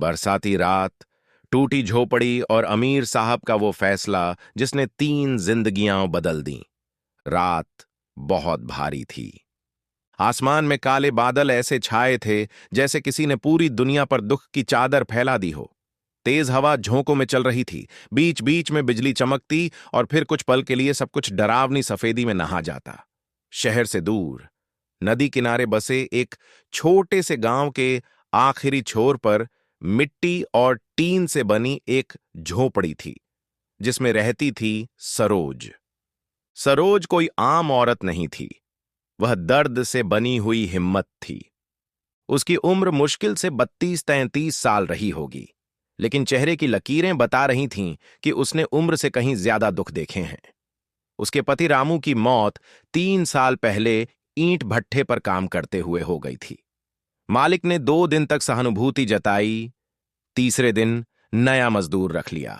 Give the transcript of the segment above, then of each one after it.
बरसाती रात, टूटी झोपड़ी और अमीर साहब का वो फैसला जिसने 3 जिंदगियां बदल दी। रात बहुत भारी थी। आसमान में काले बादल ऐसे छाए थे जैसे किसी ने पूरी दुनिया पर दुख की चादर फैला दी हो। तेज हवा झोंकों में चल रही थी, बीच बीच में बिजली चमकती और फिर कुछ पल के लिए सब कुछ डरावनी सफेदी में नहा जाता। शहर से दूर नदी किनारे बसे एक छोटे से गांव के आखिरी छोर पर मिट्टी और टीन से बनी एक झोपड़ी थी जिसमें रहती थी सरोज। सरोज कोई आम औरत नहीं थी, वह दर्द से बनी हुई हिम्मत थी। उसकी उम्र मुश्किल से 32-33 साल रही होगी, लेकिन चेहरे की लकीरें बता रही थीं कि उसने उम्र से कहीं ज्यादा दुख देखे हैं। उसके पति रामू की मौत 3 साल पहले ईंट भट्ठे पर काम करते हुए हो गई थी। मालिक ने 2 दिन तक सहानुभूति जताई, तीसरे दिन नया मजदूर रख लिया।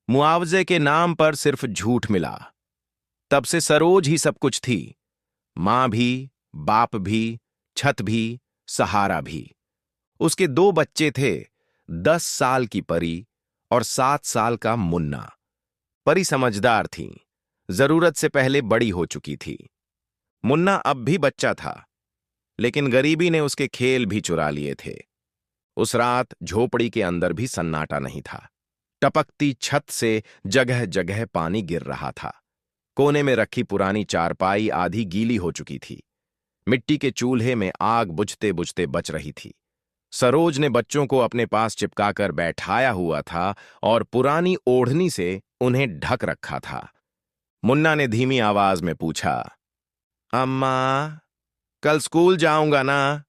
मुआवजे के नाम पर सिर्फ झूठ मिला। तब से सरोज ही सब कुछ थी, मां भी, बाप भी, छत भी, सहारा भी। उसके 2 बच्चे थे, 10 साल की परी और 7 साल का मुन्ना। परी समझदार थी, जरूरत से पहले बड़ी हो चुकी थी। मुन्ना अब भी बच्चा था, लेकिन गरीबी ने उसके खेल भी चुरा लिए थे। उस रात झोपड़ी के अंदर भी सन्नाटा नहीं था। टपकती छत से जगह जगह पानी गिर रहा था। कोने में रखी पुरानी चारपाई आधी गीली हो चुकी थी। मिट्टी के चूल्हे में आग बुझते बुझते बच रही थी। सरोज ने बच्चों को अपने पास चिपकाकर बैठाया हुआ था और पुरानी ओढ़नी से उन्हें ढक रखा था। मुन्ना ने धीमी आवाज में पूछा, अम्मा, कल स्कूल जाऊंगा ना?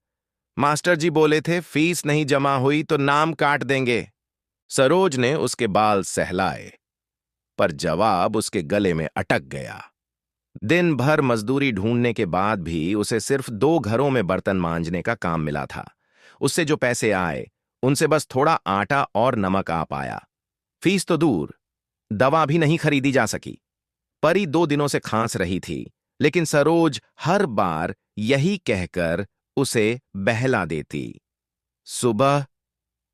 मास्टर जी बोले थे फीस नहीं जमा हुई तो नाम काट देंगे। सरोज ने उसके बाल सहलाए, पर जवाब उसके गले में अटक गया। दिन भर मजदूरी ढूंढने के बाद भी उसे सिर्फ 2 घरों में बर्तन मांजने का काम मिला था। उससे जो पैसे आए उनसे बस थोड़ा आटा और नमक आ पाया। फीस तो दूर, दवा भी नहीं खरीदी जा सकी। परी 2 दिनों से खांस रही थी, लेकिन सरोज हर बार यही कहकर उसे बहला देती, सुबह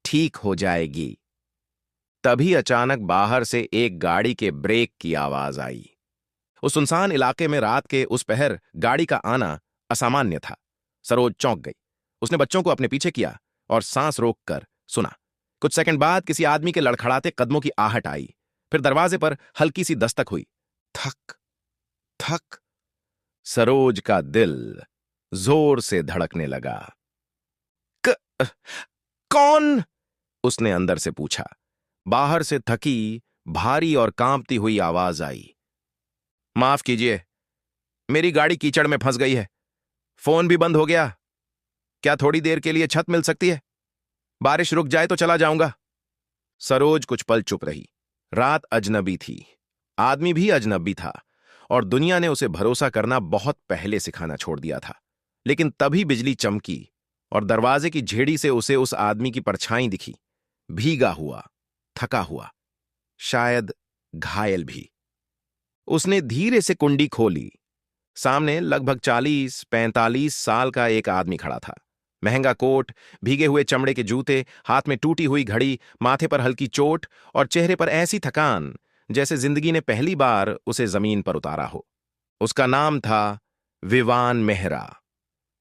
ठीक हो जाएगी। तभी अचानक बाहर से एक गाड़ी के ब्रेक की आवाज आई। उस सुनसान इलाके में रात के उस पहर गाड़ी का आना असामान्य था। सरोज चौंक गई। उसने बच्चों को अपने पीछे किया और सांस रोककर सुना। कुछ सेकंड बाद किसी आदमी के लड़खड़ाते कदमों की आहट आई। फिर दरवाजे पर हल्की सी दस्तक हुई। थक थक। सरोज का दिल जोर से धड़कने लगा। क, कौन? उसने अंदर से पूछा। बाहर से थकी, भारी और कांपती हुई आवाज आई, माफ कीजिए, मेरी गाड़ी कीचड़ में फंस गई है। फोन भी बंद हो गया। क्या थोड़ी देर के लिए छत मिल सकती है? बारिश रुक जाए तो चला जाऊंगा। सरोज कुछ पल चुप रही। रात अजनबी थी, आदमी भी अजनबी था, और दुनिया ने उसे भरोसा करना बहुत पहले सिखाना छोड़ दिया था। लेकिन तभी बिजली चमकी और दरवाजे की झेड़ी से उसे उस आदमी की परछाई दिखी, भीगा हुआ, थका हुआ, शायद घायल भी। उसने धीरे से कुंडी खोली। सामने लगभग 40-45 साल का एक आदमी खड़ा था। महंगा कोट, भीगे हुए चमड़े के जूते, हाथ में टूटी हुई घड़ी, माथे पर हल्की चोट और चेहरे पर ऐसी थकान जैसे जिंदगी ने पहली बार उसे जमीन पर उतारा हो। उसका नाम था विवान मेहरा।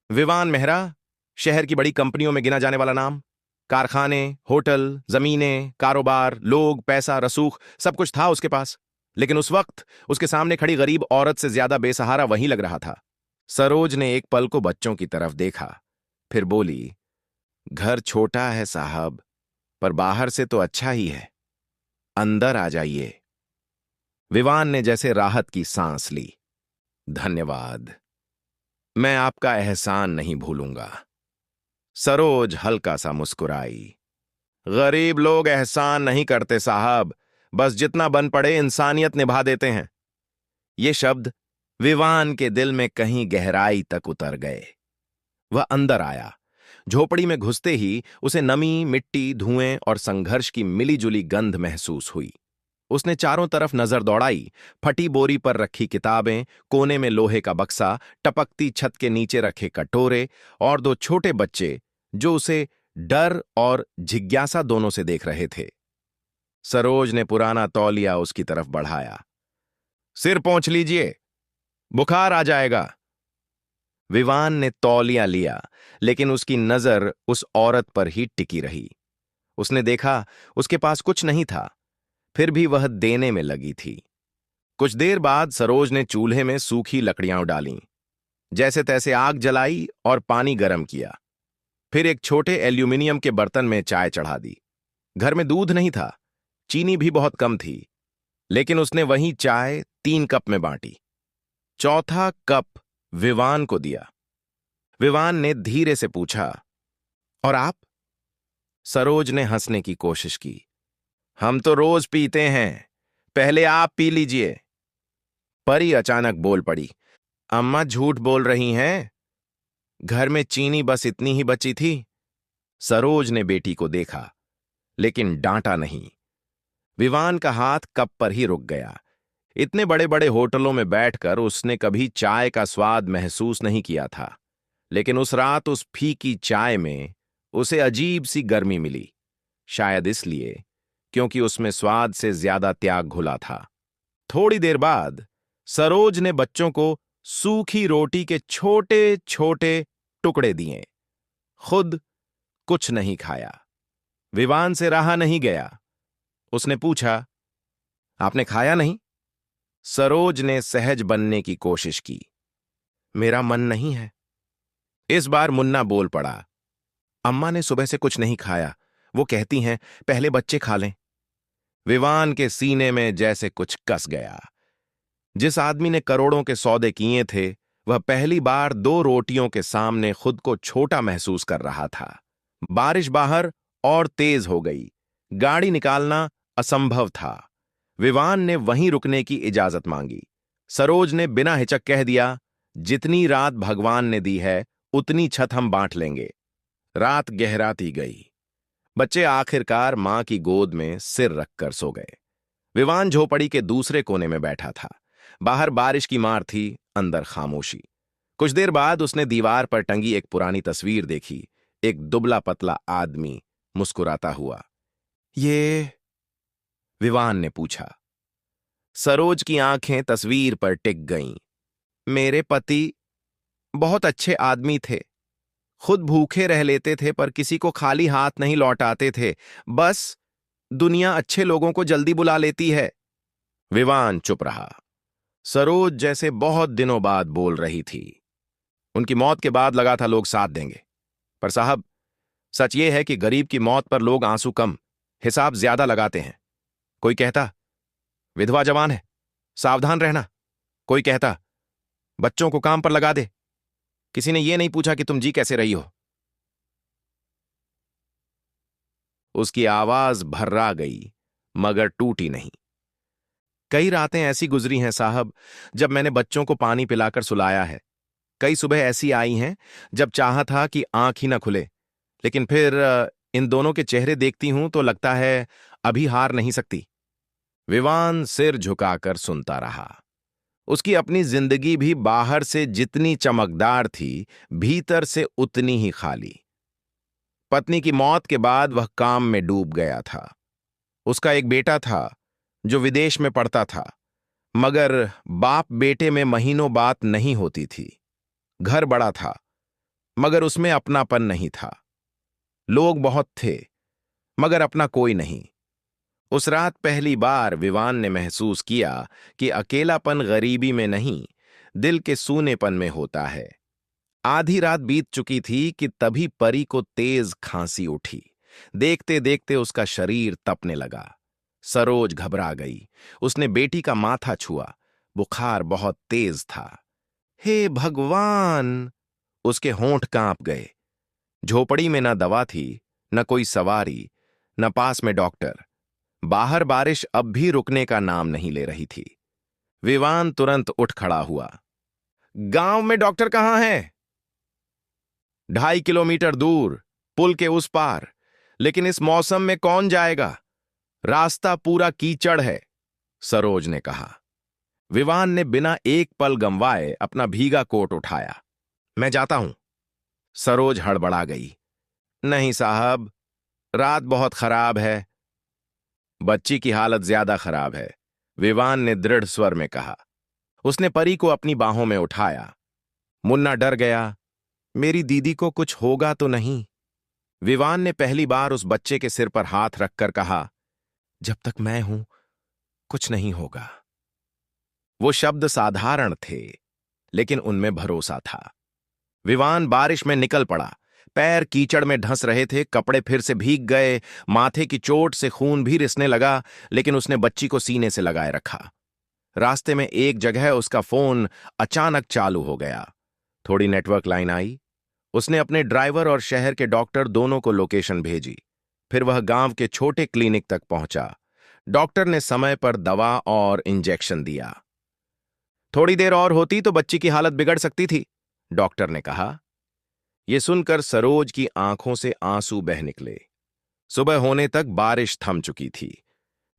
विवान मेहरा, शहर की बड़ी कंपनियों में गिना जाने वाला नाम। कारखाने, होटल, जमीनें, कारोबार, लोग, पैसा, रसूख, सब कुछ था उसके पास। लेकिन उस वक्त उसके सामने खड़ी गरीब औरत से ज्यादा बेसहारा वही लग रहा था। सरोज ने एक पल को बच्चों की तरफ देखा, फिर बोली, घर छोटा है साहब, पर बाहर से तो अच्छा ही है, अंदर आ जाइए। विवान ने जैसे राहत की सांस ली। धन्यवाद, मैं आपका एहसान नहीं भूलूंगा। सरोज हल्का सा मुस्कुराई। गरीब लोग एहसान नहीं करते साहब, बस जितना बन पड़े इंसानियत निभा देते हैं। ये शब्द विवान के दिल में कहीं गहराई तक उतर गए। वह अंदर आया। झोपड़ी में घुसते ही उसे नमी, मिट्टी, धुएं और संघर्ष की मिलीजुली गंध महसूस हुई। उसने चारों तरफ नजर दौड़ाई। फटी बोरी पर रखी किताबें, कोने में लोहे का बक्सा, टपकती छत के नीचे रखे कटोरे और 2 छोटे बच्चे जो उसे डर और जिज्ञासा दोनों से देख रहे थे। सरोज ने पुराना तौलिया उसकी तरफ बढ़ाया। सिर पोंछ लीजिए, बुखार आ जाएगा। विवान ने तौलिया लिया, लेकिन उसकी नजर उस औरत पर ही टिकी रही। उसने देखा उसके पास कुछ नहीं था, फिर भी वह देने में लगी थी। कुछ देर बाद सरोज ने चूल्हे में सूखी लकड़ियां डालीं, जैसे तैसे आग जलाई और पानी गर्म किया। फिर एक छोटे एल्यूमिनियम के बर्तन में चाय चढ़ा दी। घर में दूध नहीं था, चीनी भी बहुत कम थी, लेकिन उसने वही चाय 3 कप में बांटी। चौथा कप विवान को दिया। विवान ने धीरे से पूछा, और आप? सरोज ने हंसने की कोशिश की। हम तो रोज पीते हैं, पहले आप पी लीजिए। परी अचानक बोल पड़ी, अम्मा झूठ बोल रही हैं, घर में चीनी बस इतनी ही बची थी। सरोज ने बेटी को देखा, लेकिन डांटा नहीं। विवान का हाथ कप पर ही रुक गया। इतने बड़े बड़े होटलों में बैठकर उसने कभी चाय का स्वाद महसूस नहीं किया था, लेकिन उस रात उस फीकी चाय में उसे अजीब सी गर्मी मिली। शायद इसलिए क्योंकि उसमें स्वाद से ज्यादा त्याग घुला था। थोड़ी देर बाद सरोज ने बच्चों को सूखी रोटी के छोटे छोटे टुकड़े दिए। खुद कुछ नहीं खाया। विवान से रहा नहीं गया। उसने पूछा, आपने खाया नहीं? सरोज ने सहज बनने की कोशिश की। मेरा मन नहीं है। इस बार मुन्ना बोल पड़ा, अम्मा ने सुबह से कुछ नहीं खाया, वो कहती हैं पहले बच्चे खा लें। विवान के सीने में जैसे कुछ कस गया। जिस आदमी ने करोड़ों के सौदे किए थे, वह पहली बार 2 रोटियों के सामने खुद को छोटा महसूस कर रहा था। बारिश बाहर और तेज हो गई। गाड़ी निकालना असंभव था। विवान ने वहीं रुकने की इजाजत मांगी। सरोज ने बिना हिचक कह दिया, जितनी रात भगवान ने दी है उतनी छत हम बांट लेंगे। रात गहराती गई। बच्चे आखिरकार मां की गोद में सिर रखकर सो गए। विवान झोपड़ी के दूसरे कोने में बैठा था। बाहर बारिश की मार थी, अंदर खामोशी। कुछ देर बाद उसने दीवार पर टंगी एक पुरानी तस्वीर देखी। एक दुबला पतला आदमी मुस्कुराता हुआ। ये? विवान ने पूछा। सरोज की आंखें तस्वीर पर टिक गईं। मेरे पति बहुत अच्छे आदमी थे, खुद भूखे रह लेते थे पर किसी को खाली हाथ नहीं लौटाते थे। बस दुनिया अच्छे लोगों को जल्दी बुला लेती है। विवान चुप रहा। सरोज जैसे बहुत दिनों बाद बोल रही थी। उनकी मौत के बाद लगा था लोग साथ देंगे, पर साहब, सच ये है कि गरीब की मौत पर लोग आंसू कम, हिसाब ज्यादा लगाते हैं। कोई कहता विधवा जवान है, सावधान रहना। कोई कहता बच्चों को काम पर लगा दे। किसी ने यह नहीं पूछा कि तुम जी कैसे रही हो। उसकी आवाज भर्रा गई, मगर टूटी नहीं। कई रातें ऐसी गुजरी हैं साहब, जब मैंने बच्चों को पानी पिलाकर सुलाया है। कई सुबह ऐसी आई हैं जब चाहा था कि आंख ही ना खुले, लेकिन फिर इन दोनों के चेहरे देखती हूं तो लगता है अभी हार नहीं सकती। विवान सिर झुकाकर सुनता रहा। उसकी अपनी जिंदगी भी बाहर से जितनी चमकदार थी, भीतर से उतनी ही खाली। पत्नी की मौत के बाद वह काम में डूब गया था। उसका एक बेटा था जो विदेश में पढ़ता था, मगर बाप बेटे में महीनों बात नहीं होती थी। घर बड़ा था, मगर उसमें अपनापन नहीं था। लोग बहुत थे, मगर अपना कोई नहीं। उस रात पहली बार विवान ने महसूस किया कि अकेलापन गरीबी में नहीं, दिल के सूनेपन में होता है। आधी रात बीत चुकी थी कि तभी परी को तेज खांसी उठी। देखते देखते उसका शरीर तपने लगा। सरोज घबरा गई। उसने बेटी का माथा छुआ। बुखार बहुत तेज था। हे भगवान! उसके होंठ कांप गए। झोपड़ी में न दवा थी, न कोई सवारी, न पास में डॉक्टर। बाहर बारिश अब भी रुकने का नाम नहीं ले रही थी। विवान तुरंत उठ खड़ा हुआ। गांव में डॉक्टर कहां है? 2.5 किलोमीटर दूर, पुल के उस पार। लेकिन इस मौसम में कौन जाएगा? रास्ता पूरा कीचड़ है, सरोज ने कहा। विवान ने बिना एक पल गंवाए अपना भीगा कोट उठाया। मैं जाता हूं। सरोज हड़बड़ा गई। नहीं साहब, रात बहुत खराब है। बच्ची की हालत ज्यादा खराब है, विवान ने दृढ़ स्वर में कहा। उसने परी को अपनी बाहों में उठाया। मुन्ना डर गया। मेरी दीदी को कुछ होगा तो नहीं? विवान ने पहली बार उस बच्चे के सिर पर हाथ रखकर कहा, जब तक मैं हूं कुछ नहीं होगा। वो शब्द साधारण थे, लेकिन उनमें भरोसा था। विवान बारिश में निकल पड़ा। पैर कीचड़ में ढंस रहे थे, कपड़े फिर से भीग गए, माथे की चोट से खून भी रिसने लगा, लेकिन उसने बच्ची को सीने से लगाए रखा। रास्ते में एक जगह उसका फोन अचानक चालू हो गया। थोड़ी नेटवर्क लाइन आई। उसने अपने ड्राइवर और शहर के डॉक्टर दोनों को लोकेशन भेजी। फिर वह गांव के छोटे क्लिनिक तक पहुंचा। डॉक्टर ने समय पर दवा और इंजेक्शन दिया। थोड़ी देर और होती तो बच्ची की हालत बिगड़ सकती थी, डॉक्टर ने कहा। यह सुनकर सरोज की आंखों से आंसू बह निकले। सुबह होने तक बारिश थम चुकी थी।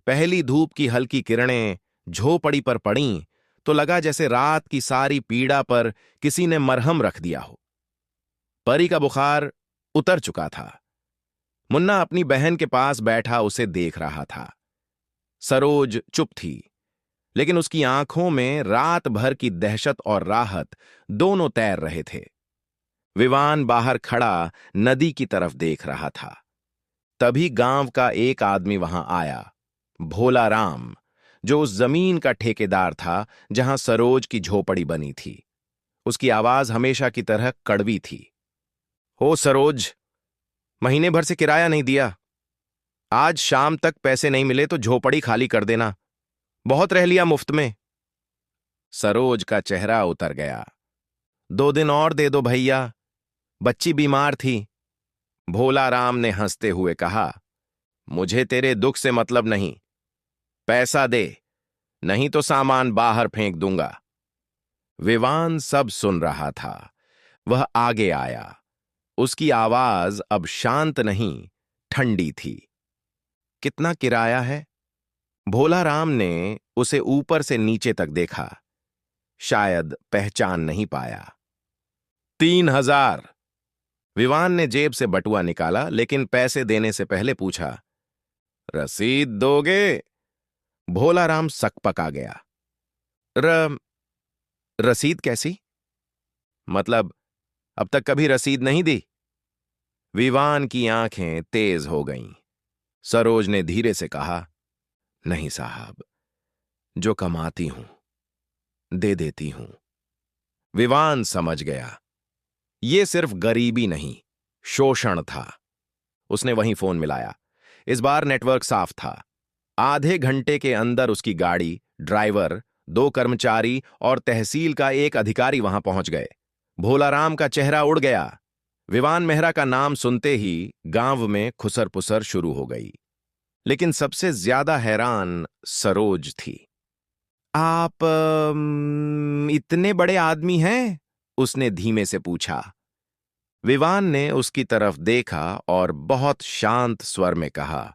पहली धूप की हल्की किरणें झोपड़ी पर पड़ीं तो लगा जैसे रात की सारी पीड़ा पर किसी ने मरहम रख दिया हो। परी का बुखार उतर चुका था। मुन्ना अपनी बहन के पास बैठा उसे देख रहा था। सरोज चुप थी, लेकिन उसकी आंखों में रात भर की दहशत और राहत दोनों तैर रहे थे। विवान बाहर खड़ा नदी की तरफ देख रहा था। तभी गांव का एक आदमी वहां आया, भोला राम, जो उस जमीन का ठेकेदार था जहां सरोज की झोपड़ी बनी थी। उसकी आवाज हमेशा की तरह कड़वी थी। हो सरोज, महीने भर से किराया नहीं दिया। आज शाम तक पैसे नहीं मिले तो झोपड़ी खाली कर देना। बहुत रह लिया मुफ्त में। सरोज का चेहरा उतर गया। 2 दिन और दे दो भैया, बच्ची बीमार थी। भोला राम ने हंसते हुए कहा, मुझे तेरे दुख से मतलब नहीं। पैसा दे, नहीं तो सामान बाहर फेंक दूंगा। विवान सब सुन रहा था। वह आगे आया। उसकी आवाज अब शांत नहीं, ठंडी थी। कितना किराया है? भोला राम ने उसे ऊपर से नीचे तक देखा। शायद पहचान नहीं पाया। 3,000। विवान ने जेब से बटुआ निकाला, लेकिन पैसे देने से पहले पूछा, रसीद दोगे? भोला राम सकपका गया। रसीद कैसी? मतलब अब तक कभी रसीद नहीं दी? विवान की आंखें तेज हो गईं। सरोज ने धीरे से कहा, नहीं साहब, जो कमाती हूं दे देती हूं। विवान समझ गया, ये सिर्फ गरीबी नहीं, शोषण था। उसने वहीं फोन मिलाया। इस बार नेटवर्क साफ था। आधे घंटे के अंदर उसकी गाड़ी, ड्राइवर, 2 कर्मचारी और तहसील का एक अधिकारी वहां पहुंच गए। भोला राम का चेहरा उड़ गया। विवान मेहरा का नाम सुनते ही गांव में खुसर पुसर शुरू हो गई। लेकिन सबसे ज्यादा हैरान सरोज थी। आप इतने बड़े आदमी हैं? उसने धीमे से पूछा। विवान ने उसकी तरफ देखा और बहुत शांत स्वर में कहा,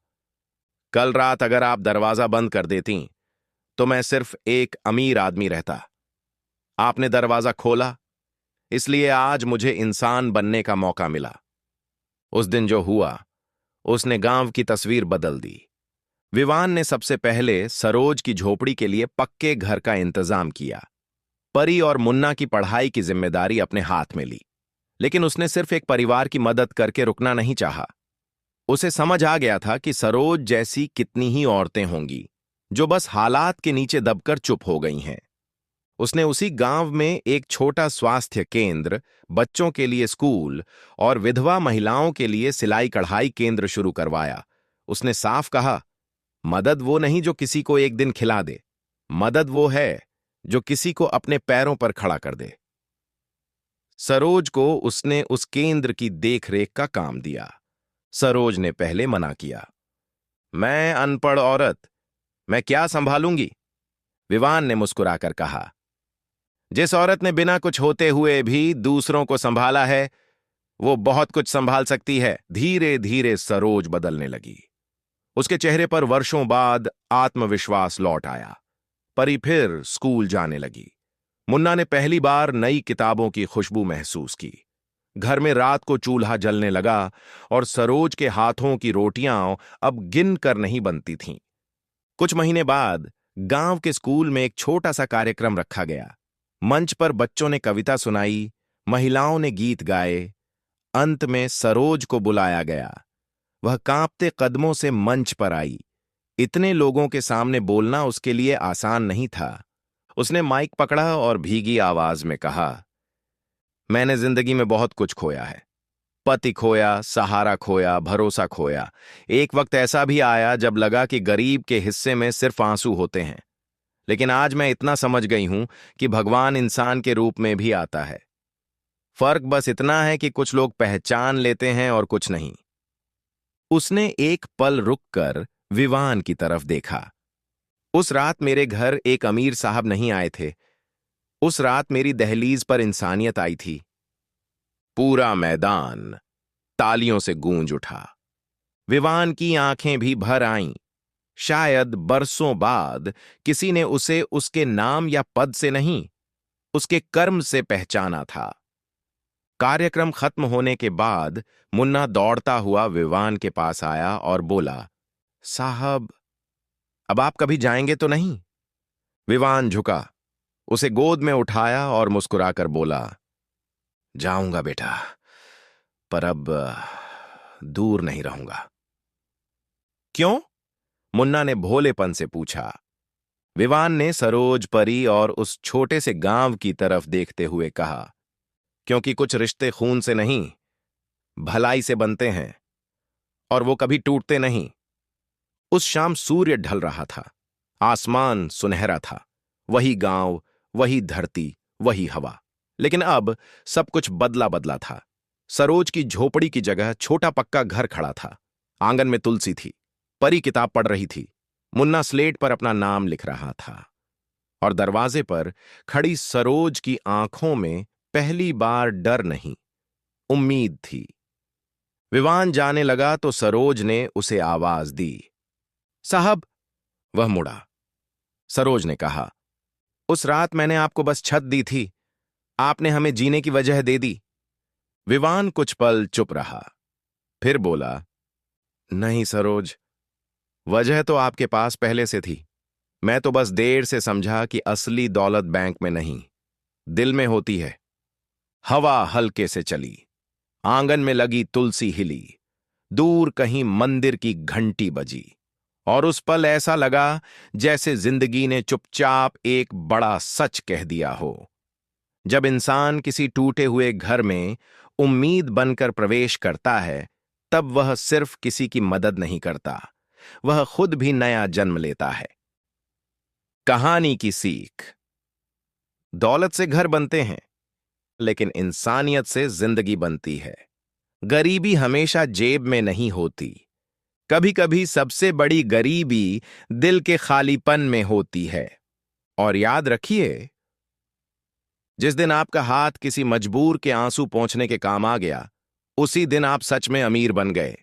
कल रात अगर आप दरवाजा बंद कर देती तो मैं सिर्फ एक अमीर आदमी रहता। आपने दरवाजा खोला, इसलिए आज मुझे इंसान बनने का मौका मिला। उस दिन जो हुआ, उसने गांव की तस्वीर बदल दी। विवान ने सबसे पहले सरोज की झोपड़ी के लिए पक्के घर का इंतजाम किया। परी और मुन्ना की पढ़ाई की जिम्मेदारी अपने हाथ में ली। लेकिन उसने सिर्फ एक परिवार की मदद करके रुकना नहीं चाहा। उसे समझ आ गया था कि सरोज जैसी कितनी ही औरतें होंगी जो बस हालात के नीचे दबकर चुप हो गई हैं। उसने उसी गांव में एक छोटा स्वास्थ्य केंद्र, बच्चों के लिए स्कूल और विधवा महिलाओं के लिए सिलाई कढ़ाई केंद्र शुरू करवाया। उसने साफ कहा, मदद वो नहीं जो किसी को एक दिन खिला दे, मदद वो है जो किसी को अपने पैरों पर खड़ा कर दे। सरोज को उसने उस केंद्र की देखरेख का काम दिया। सरोज ने पहले मना किया, मैं अनपढ़ औरत, मैं क्या संभालूंगी? विवान ने मुस्कुराकर कहा, जिस औरत ने बिना कुछ होते हुए भी दूसरों को संभाला है, वो बहुत कुछ संभाल सकती है। धीरे धीरे सरोज बदलने लगी। उसके चेहरे पर वर्षों बाद आत्मविश्वास लौट आया। परी फिर स्कूल जाने लगी। मुन्ना ने पहली बार नई किताबों की खुशबू महसूस की। घर में रात को चूल्हा जलने लगा और सरोज के हाथों की रोटियां अब गिन कर नहीं बनती थीं। कुछ महीने बाद गांव के स्कूल में एक छोटा सा कार्यक्रम रखा गया। मंच पर बच्चों ने कविता सुनाई, महिलाओं ने गीत गाए। अंत में सरोज को बुलाया गया। वह कांपते कदमों से मंच पर आई। इतने लोगों के सामने बोलना उसके लिए आसान नहीं था। उसने माइक पकड़ा और भीगी आवाज में कहा, मैंने जिंदगी में बहुत कुछ खोया है। पति खोया, सहारा खोया, भरोसा खोया। एक वक्त ऐसा भी आया जब लगा कि गरीब के हिस्से में सिर्फ आंसू होते हैं। लेकिन आज मैं इतना समझ गई हूं कि भगवान इंसान के रूप में भी आता है। फर्क बस इतना है कि कुछ लोग पहचान लेते हैं और कुछ नहीं। उसने एक पल रुककर विवान की तरफ देखा। उस रात मेरे घर एक अमीर साहब नहीं आए थे। उस रात मेरी दहलीज पर इंसानियत आई थी। पूरा मैदान तालियों से गूंज उठा। विवान की आंखें भी भर आईं। शायद बरसों बाद किसी ने उसे उसके नाम या पद से नहीं, उसके कर्म से पहचाना था। कार्यक्रम खत्म होने के बाद मुन्ना दौड़ता हुआ विवान के पास आया और बोला, साहब, अब आप कभी जाएंगे तो नहीं? विवान झुका, उसे गोद में उठाया और मुस्कुराकर बोला, जाऊंगा बेटा, पर अब दूर नहीं रहूंगा। क्यों? मुन्ना ने भोलेपन से पूछा। विवान ने सरोज, परी और उस छोटे से गांव की तरफ देखते हुए कहा, क्योंकि कुछ रिश्ते खून से नहीं, भलाई से बनते हैं और वो कभी टूटते नहीं। उस शाम सूर्य ढल रहा था। आसमान सुनहरा था। वही गांव, वही धरती, वही हवा। लेकिन अब सब कुछ बदला बदला था। सरोज की झोपड़ी की जगह छोटा पक्का घर खड़ा था। आंगन में तुलसी थी। परी किताब पढ़ रही थी। मुन्ना स्लेट पर अपना नाम लिख रहा था। और दरवाजे पर खड़ी सरोज की आंखों में पहली बार डर नहीं, उम्मीद थी। विवान जाने लगा तो सरोज ने उसे आवाज दी, साहब। वह मुड़ा। सरोज ने कहा, उस रात मैंने आपको बस छत दी थी, आपने हमें जीने की वजह दे दी। विवान कुछ पल चुप रहा, फिर बोला, नहीं सरोज, वजह तो आपके पास पहले से थी। मैं तो बस देर से समझा कि असली दौलत बैंक में नहीं, दिल में होती है। हवा हल्के से चली। आंगन में लगी तुलसी हिली। दूर कहीं मंदिर की घंटी बजी। और उस पल ऐसा लगा जैसे जिंदगी ने चुपचाप एक बड़ा सच कह दिया हो। जब इंसान किसी टूटे हुए घर में उम्मीद बनकर प्रवेश करता है, तब वह सिर्फ किसी की मदद नहीं करता, वह खुद भी नया जन्म लेता है। कहानी की सीख। दौलत से घर बनते हैं, लेकिन इंसानियत से जिंदगी बनती है। गरीबी हमेशा जेब में नहीं होती। कभी कभी सबसे बड़ी गरीबी दिल के खालीपन में होती है। और याद रखिए, जिस दिन आपका हाथ किसी मजबूर के आंसू पोंछने के काम आ गया, उसी दिन आप सच में अमीर बन गए।